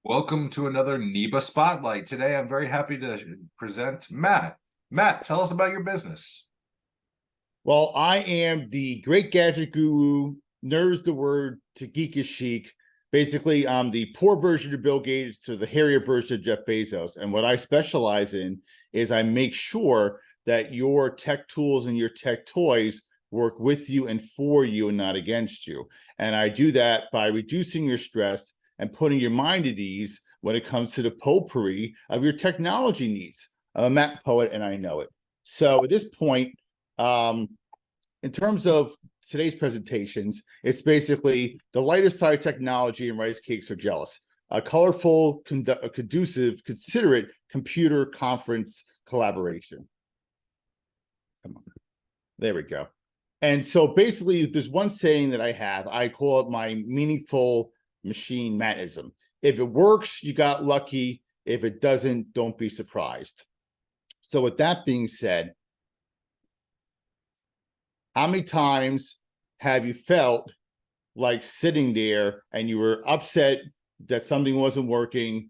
Welcome to another NEBA Spotlight. Today, I'm very happy to present Matt. Matt, tell us about your business. Well, I am the great gadget guru, nerd's the word to geek is chic. Basically, I'm the poor version of Bill Gates to the hairier version of Jeff Bezos. And what I specialize in is I make sure that your tech tools and your tech toys work with you and for you and not against you. And I do that by reducing your stress and putting your mind at ease when it comes to the potpourri of your technology needs. I'm a Mac poet and I know it. So at this point, in terms of today's presentations, it's basically the lighter side of technology and rice cakes are jealous. A colorful, conducive, considerate computer conference collaboration. Come on. There we go. And so basically, there's one saying that I have. I call it my meaningful machine Mattism. If it works, you got lucky. If it doesn't, don't be surprised. So with that being said, how many times have you felt like sitting there and you were upset that something wasn't working,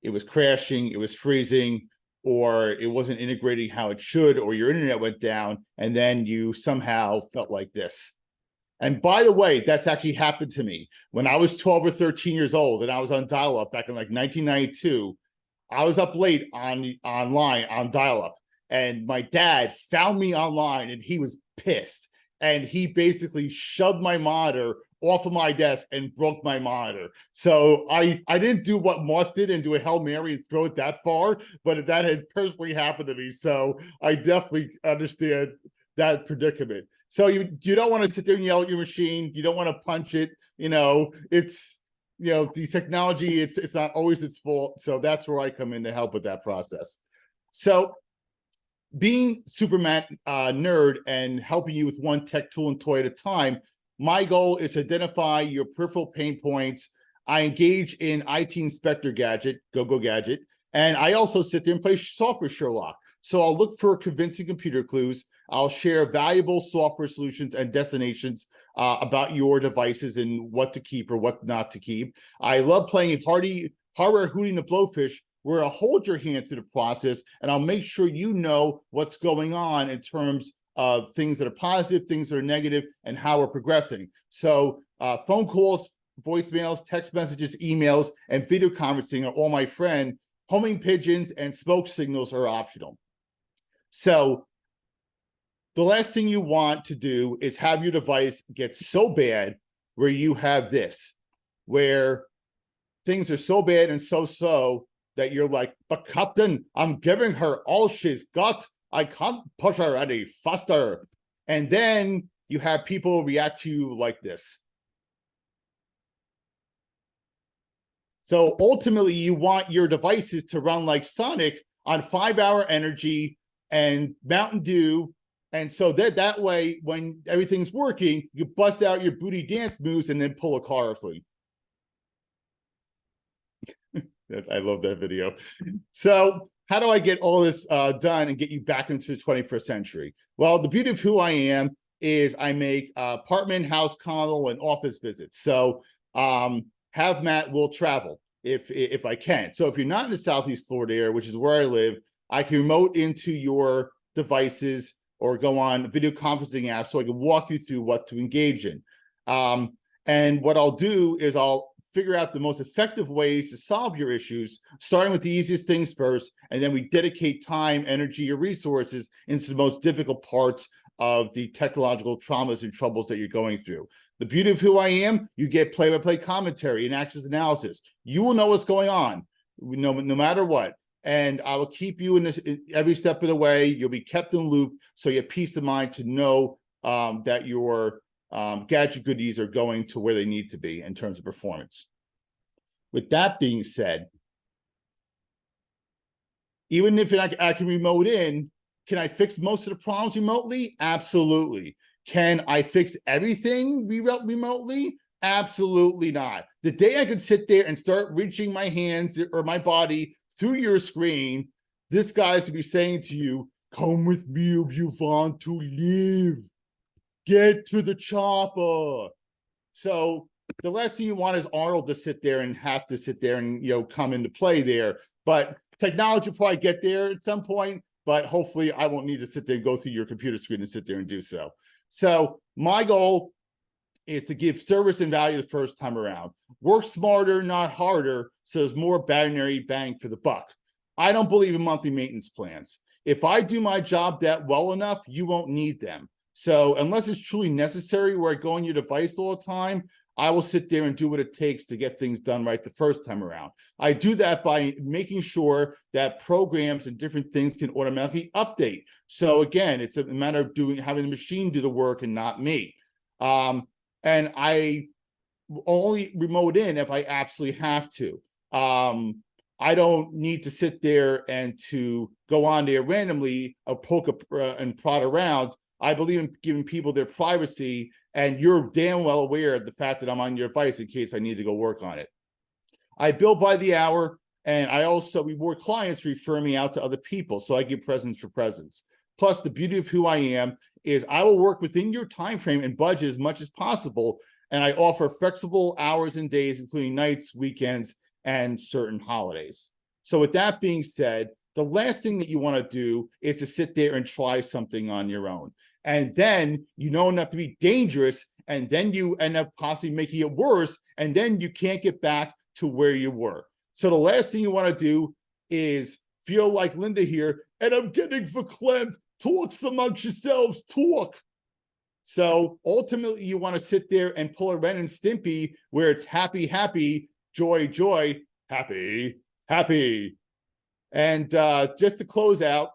it was crashing, it was freezing, or it wasn't integrating how it should, or your internet went down, and then you somehow felt like this? And by the way, that's actually happened to me. When I was 12 or 13 years old and I was on dial-up back in like 1992, I was up late online on dial-up. And my dad found me online and he was pissed. And he basically shoved my monitor off of my desk and broke my monitor. So I didn't do what Moss did and do a Hail Mary and throw it that far, but that has personally happened to me. So I definitely understand that predicament. So you don't want to sit there and yell at your machine. You don't want to punch it. It's the technology, it's not always its fault. So that's where I come in to help with that process. So being Superman nerd and helping you with one tech tool and toy at a time, my goal is to identify your peripheral pain points. I engage in IT Inspector Gadget, Go Gadget, and I also sit there and play software Sherlock. So I'll look for convincing computer clues. I'll share valuable software solutions and destinations about your devices and what to keep or what not to keep. I love playing hardware hooting the blowfish, where I'll hold your hand through the process and I'll make sure you know what's going on in terms of things that are positive, things that are negative, and how we're progressing. So phone calls, voicemails, text messages, emails, and video conferencing are all my friend. Homing pigeons and smoke signals are optional. So the last thing you want to do is have your device get so bad where you have this, where things are so bad and so that you're like, but Captain, I'm giving her all she's got. I can't push her any faster. And then you have people react to you like this. So ultimately, you want your devices to run like Sonic on 5-hour energy and Mountain Dew. And so that way, when everything's working, you bust out your booty dance moves and then pull a car or something. I love that video. So how do I get all this done and get you back into the 21st century? Well, the beauty of who I am is I make apartment, house, condo, and office visits. So have Matt will travel if I can. So if you're not in the Southeast Florida area, which is where I live, I can remote into your devices or go on video conferencing apps so I can walk you through what to engage in. And what I'll do is I'll figure out the most effective ways to solve your issues, starting with the easiest things first, and then we dedicate time, energy, or resources into the most difficult parts of the technological traumas and troubles that you're going through. The beauty of who I am, you get play-by-play commentary and access analysis. You will know what's going on, no matter what. And I will keep you in this every step of the way. You'll be kept in loop, so you have peace of mind to know that your gadget goodies are going to where they need to be in terms of performance. With that being said, even if I can remote in, can I fix most of the problems remotely? Absolutely. Can I fix everything remotely? Absolutely not. The day I could sit there and start reaching my hands or my body through your screen, this guy's to be saying to you, come with me if you want to live. Get to the chopper. So the last thing you want is Arnold to sit there and have to sit there and, come into play there. But technology will probably get there at some point, but hopefully I won't need to sit there and go through your computer screen and sit there and do so. So my goal is to give service and value the first time around. Work smarter, not harder, so there's more binary bang for the buck. I don't believe in monthly maintenance plans. If I do my job that well enough, you won't need them. So unless it's truly necessary where I go on your device all the time, I will sit there and do what it takes to get things done right the first time around. I do that by making sure that programs and different things can automatically update. So again, it's a matter of having the machine do the work and not me. And I only remote in if I absolutely have to. I don't need to sit there and to go on there randomly or poke and prod around. I believe in giving people their privacy, and you're damn well aware of the fact that I'm on your device in case I need to go work on it. I bill by the hour, and I also reward clients for referring me out to other people, so I give presents for presents. Plus, the beauty of who I am is I will work within your time frame and budget as much as possible, and I offer flexible hours and days, including nights, weekends, and certain holidays. So with that being said, the last thing that you want to do is to sit there and try something on your own. And then you know enough to be dangerous, and then you end up possibly making it worse, and then you can't get back to where you were. So the last thing you want to do is feel like Linda here, and I'm getting verklempt. Talks amongst yourselves, talk. So ultimately, you want to sit there and pull a Ren and Stimpy where it's happy, happy, joy, joy, happy, happy. And just to close out,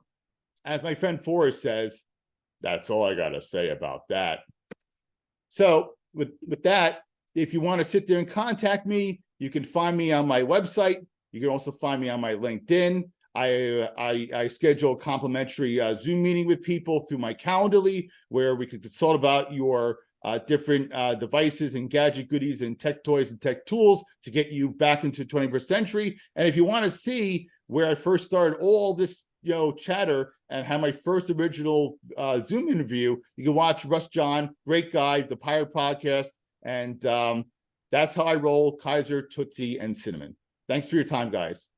as my friend Forrest says, that's all I got to say about that. So with that, if you want to sit there and contact me, you can find me on my website. You can also find me on my LinkedIn. I schedule a complimentary Zoom meeting with people through my Calendly, where we can consult about your different devices and gadget goodies and tech toys and tech tools to get you back into the 21st century. And if you want to see where I first started all this, chatter and had my first original Zoom interview, you can watch Russ John, great guy, the Pirate Podcast. And that's how I roll, Kaiser, Tootsie, and Cinnamon. Thanks for your time, guys.